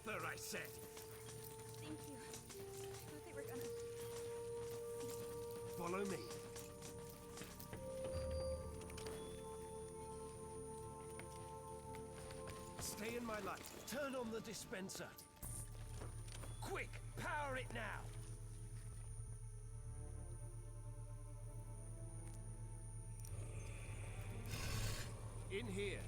ether, I said! Thank you. I thought they were gonna... Follow me. Stay in my light. Turn on the dispenser. Quick! Power it now! In here.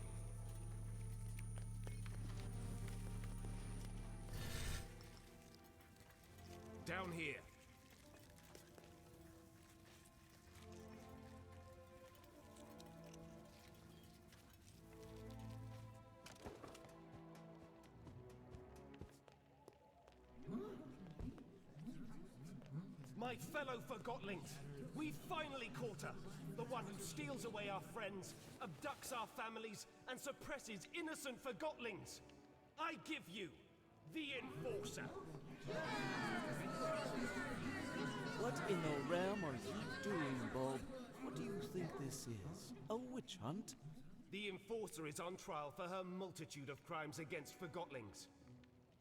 Down here. My fellow Forgottlings, we finally caught her! The one who steals away our friends, abducts our families, and suppresses innocent Forgottlings! I give you the Enforcer! What in the realm are you doing, Bob? What do you think this is? A witch hunt? The Enforcer is on trial for her multitude of crimes against Forgottlings.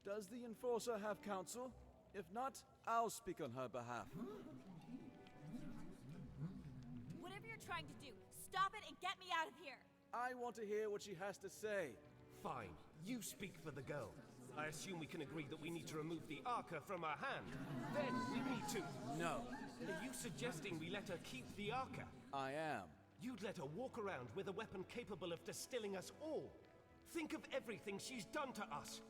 Does the Enforcer have counsel? If not, I'll speak on her behalf. Whatever you're trying to do, stop it and get me out of here! I want to hear what she has to say. Fine, you speak for the girl. I assume we can agree that we need to remove the Arca from her hand. Then we need to... No. Are you suggesting we let her keep the Arca? I am. You'd let her walk around with a weapon capable of distilling us all. Think of everything she's done to us.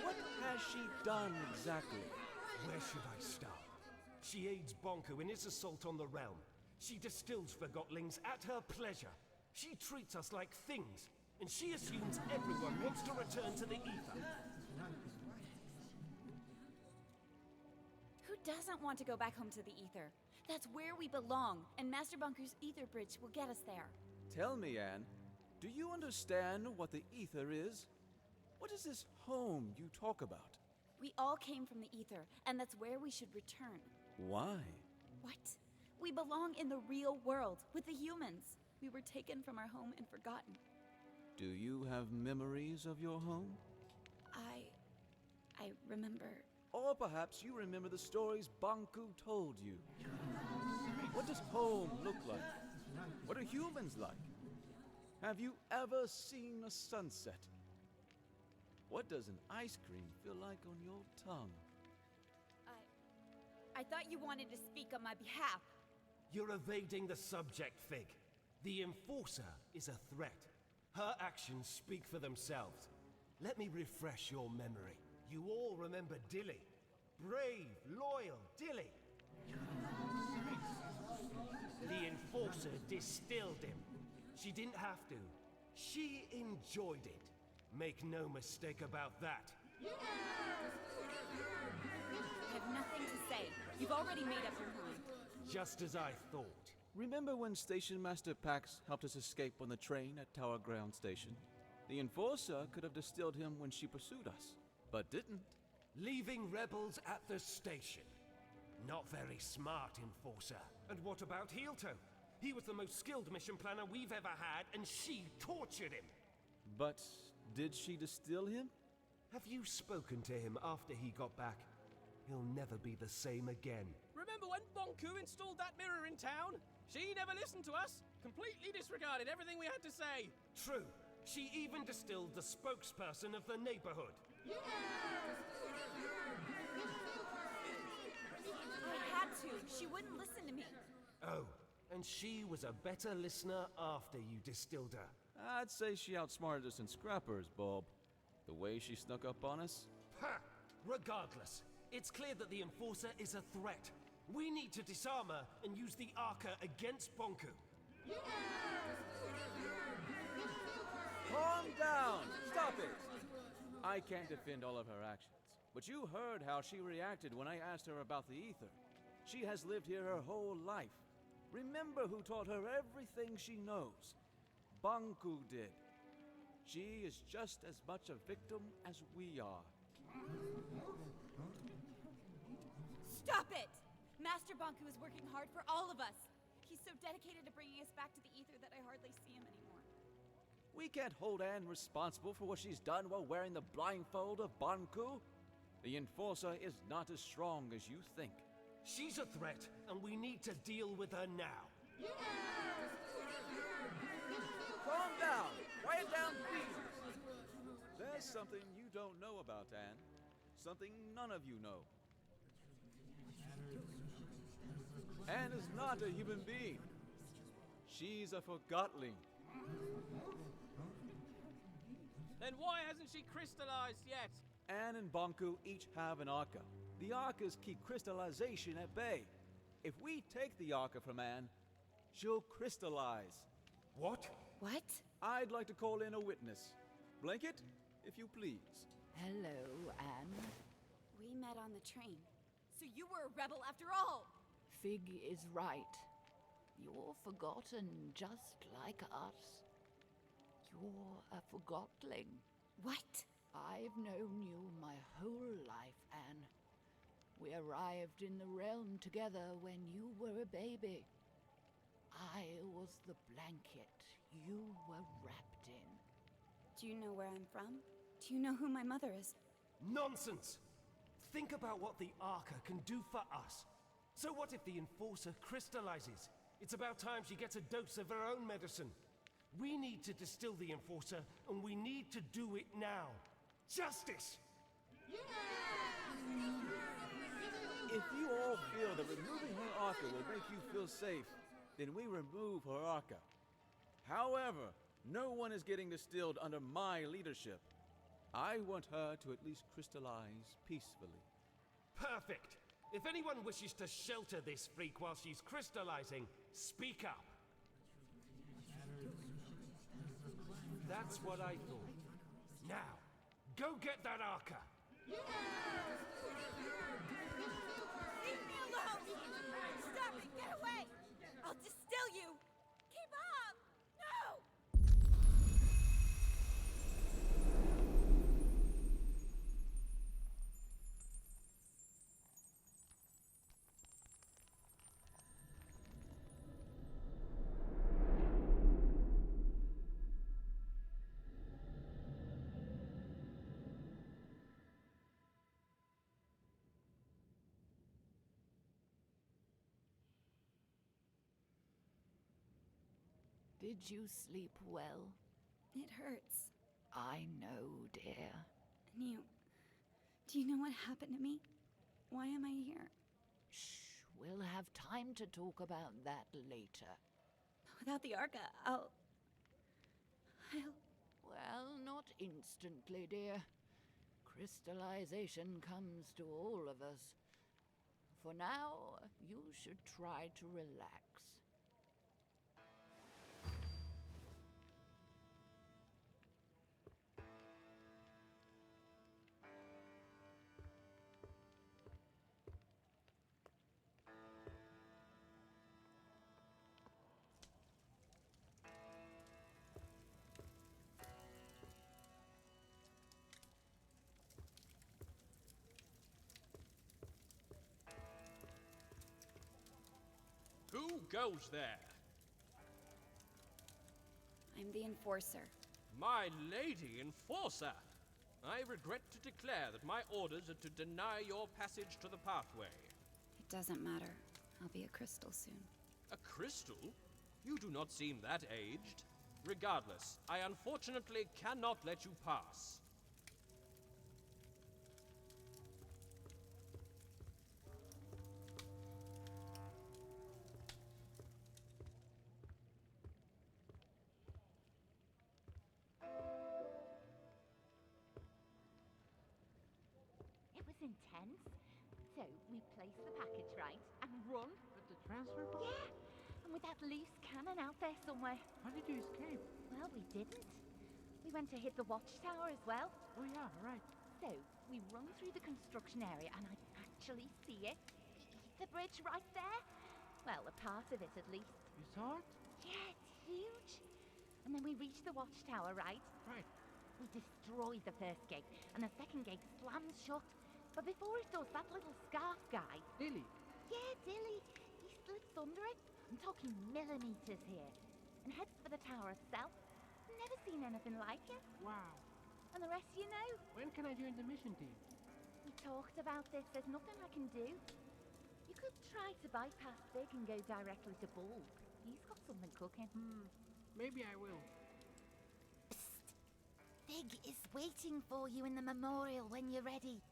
What has she done exactly? Where should I start? She aids Bonku in his assault on the realm. She distills Forgottlings at her pleasure. She treats us like things, and she assumes everyone wants to return to the ether. Who doesn't want to go back home to the ether? That's where we belong, and Master Bunker's ether bridge will get us there. Tell me, Anne, do you understand what the ether is? What is this home you talk about? We all came from the ether, and that's where we should return. Why? What? We belong in the real world, with the humans. We were taken from our home and forgotten. Do you have memories of your home? I remember... Or perhaps you remember the stories Banku told you. What does home look like? What are humans like? Have you ever seen a sunset? What does an ice cream feel like on your tongue? I thought you wanted to speak on my behalf. You're evading the subject, Fig. The Enforcer is a threat. Her actions speak for themselves. Let me refresh your memory. You all remember Dilly. Brave, loyal Dilly. The Enforcer distilled him. She didn't have to. She enjoyed it. Make no mistake about that. I have nothing to say. You've already made up your mind. Just as I thought. Remember when Station Master Pax helped us escape on the train at Tower Ground Station? The Enforcer could have distilled him when she pursued us, but didn't. Leaving rebels at the station. Not very smart, Enforcer. And what about Heelto? He was the most skilled mission planner we've ever had, and she tortured him. But did she distill him? Have you spoken to him after he got back? He'll never be the same again. Remember when Bonku installed that mirror in town? She never listened to us, completely disregarded everything we had to say. True. She even distilled the spokesperson of the neighborhood. I had to. She wouldn't listen to me. Oh, and she was a better listener after you distilled her. I'd say she outsmarted us in scrappers, Bob. The way she snuck up on us. Ha! Regardless, it's clear that the Enforcer is a threat. We need to disarm her and use the Arca against Bonku. Calm down! Stop it! I can't defend all of her actions, but you heard how she reacted when I asked her about the ether. She has lived here her whole life. Remember who taught her everything she knows. Banku did. She is just as much a victim as we are. Stop it! Master Bonku is working hard for all of us. He's so dedicated to bringing us back to the ether that I hardly see him anymore. We can't hold Anne responsible for what she's done while wearing the blindfold of Banku. The Enforcer is not as strong as you think. She's a threat, and we need to deal with her now. Calm down! Quiet down, please! There's something you don't know about Anne. Something none of you know. Anne is not a human being. She's a Forgotling. Then why hasn't she crystallized yet? Anne and Banku each have an Arca. The Arcas keep crystallization at bay. If we take the Arca from Anne, she'll crystallize. What? What? I'd like to call in a witness. Blanket, if you please. Hello, Anne. We met on the train. So you were a rebel after all! Fig is right. You're forgotten just like us. You're a Forgotling. What? I've known you my whole life, Anne. We arrived in the realm together when you were a baby. I was the blanket you were wrapped in. Do you know where I'm from? Do you know who my mother is? Nonsense! Think about what the Arca can do for us. So what if the Enforcer crystallizes? It's about time she gets a dose of her own medicine. We need to distill the Enforcer, and we need to do it now. Justice! If you all feel that removing her Arca will make you feel safe, then we remove her Arca. However, no one is getting distilled under my leadership. I want her to at least crystallize peacefully. Perfect! If anyone wishes to shelter this freak while she's crystallizing, speak up. That's what I thought. Now, go get that Arca! Leave me alone! Stop it! Get away! I'll distill you! Keep up! No! Did you sleep well? It hurts. I know, dear. And do you know what happened to me? Why am I here? Shh, we'll have time to talk about that later. Without the Arca, I'll... Well, not instantly, dear. Crystallization comes to all of us. For now, you should try to relax. Who goes there? I'm the Enforcer. My lady Enforcer! I regret to declare that my orders are to deny your passage to the pathway. It doesn't matter. I'll be a crystal soon. A crystal? You do not seem that aged. Regardless, I unfortunately cannot let you pass. It was intense. So we placed the package right and run. But the transfer box? Yeah, and with that loose cannon out there somewhere. How did you escape? Well, we didn't. We went to hit the watchtower as well. Oh yeah, right. So we run through the construction area and I actually see it. The bridge right there. Well, a part of it at least. You saw it? Yeah, it's huge. And then we reached the watchtower, right? Right. We destroyed the first gate, and the second gate slams shut. But before it does, that little scarf guy... Dilly. Yeah, Dilly. He slips under it. I'm talking millimeters here. And heads for the tower itself. never seen anything like it. Wow. And the rest you know. When can I join the mission team? We talked about this. There's nothing I can do. You could try to bypass Big and go directly to Bulk. He's got something cooking. Maybe I will. Big is waiting for you in the memorial when you're ready.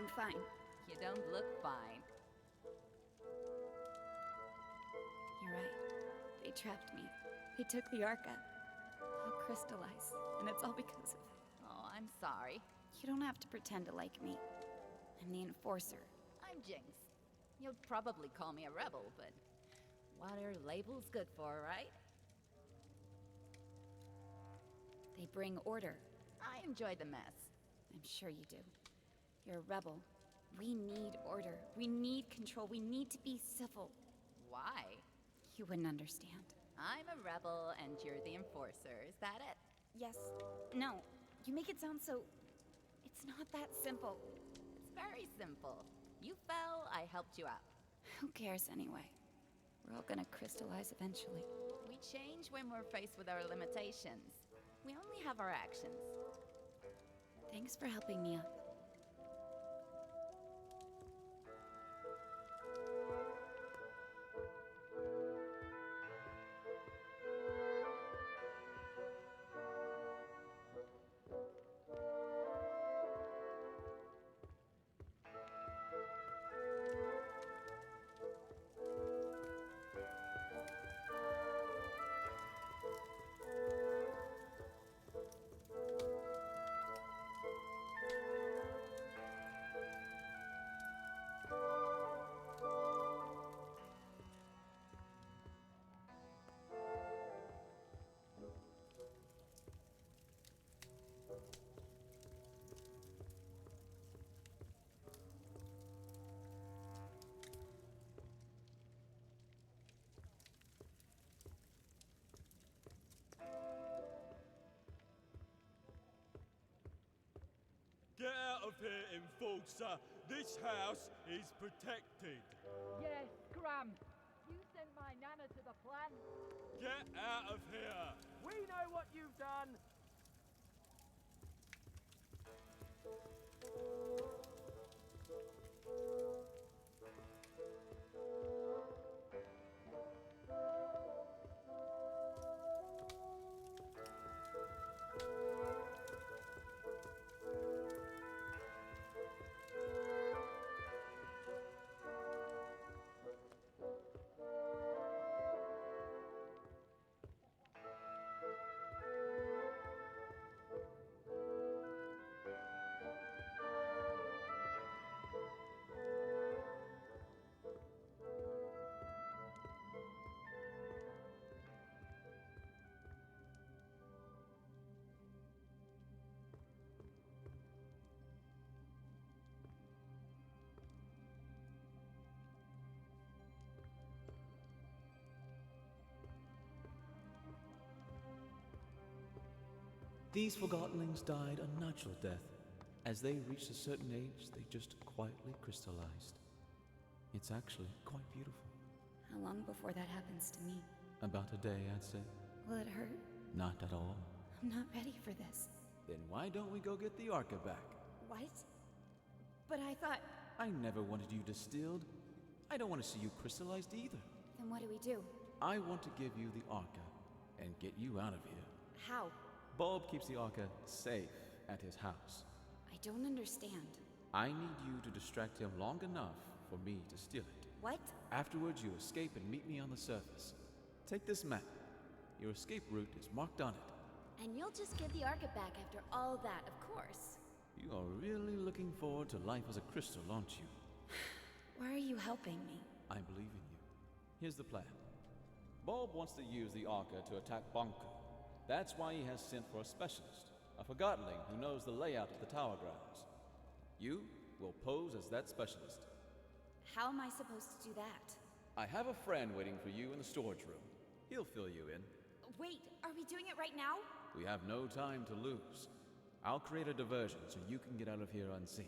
I'm fine. You don't look fine. You're right. They trapped me. They took the Arca. I'll crystallize, and it's all because of it. Oh, I'm sorry. You don't have to pretend to like me. I'm the Enforcer. I'm Jinx. You'll probably call me a rebel, but what are labels good for, right? They bring order. I enjoy the mess. I'm sure you do. You're a rebel. We need order. We need control. We need to be civil. Why? You wouldn't understand. I'm a rebel and you're the enforcer, is that it? Yes. No. You make it sound so... It's not that simple. It's very simple. You fell, I helped you out. Who cares anyway? We're all gonna crystallize eventually. We change when we're faced with our limitations. We only have our actions. Thanks for helping me up. Get out of here, Enforcer! This house is protected! Yes, Grump. You sent my nana to the plant. Get out of here! We know what you've done. These Forgottenlings died a natural death. As they reached a certain age, they just quietly crystallized. It's actually quite beautiful. How long before that happens to me? About a day, I'd say. Will it hurt? Not at all. I'm not ready for this. Then why don't we go get the Arca back? What? But I thought... I never wanted you distilled. I don't want to see you crystallized either. Then what do we do? I want to give you the Arca and get you out of here. How? Bulb keeps the Arca safe at his house. I don't understand. I need you to distract him long enough for me to steal it. What? Afterwards, you escape and meet me on the surface. Take this map. Your escape route is marked on it. And you'll just give the Arca back after all that, of course. You are really looking forward to life as a crystal, aren't you? Why are you helping me? I believe in you. Here's the plan. Bulb wants to use the Arca to attack Bonku. That's why he has sent for a specialist, a Forgottonling who knows the layout of the tower grounds. You will pose as that specialist. How am I supposed to do that? I have a friend waiting for you in the storage room. He'll fill you in. Wait, are we doing it right now? We have no time to lose. I'll create a diversion so you can get out of here unseen.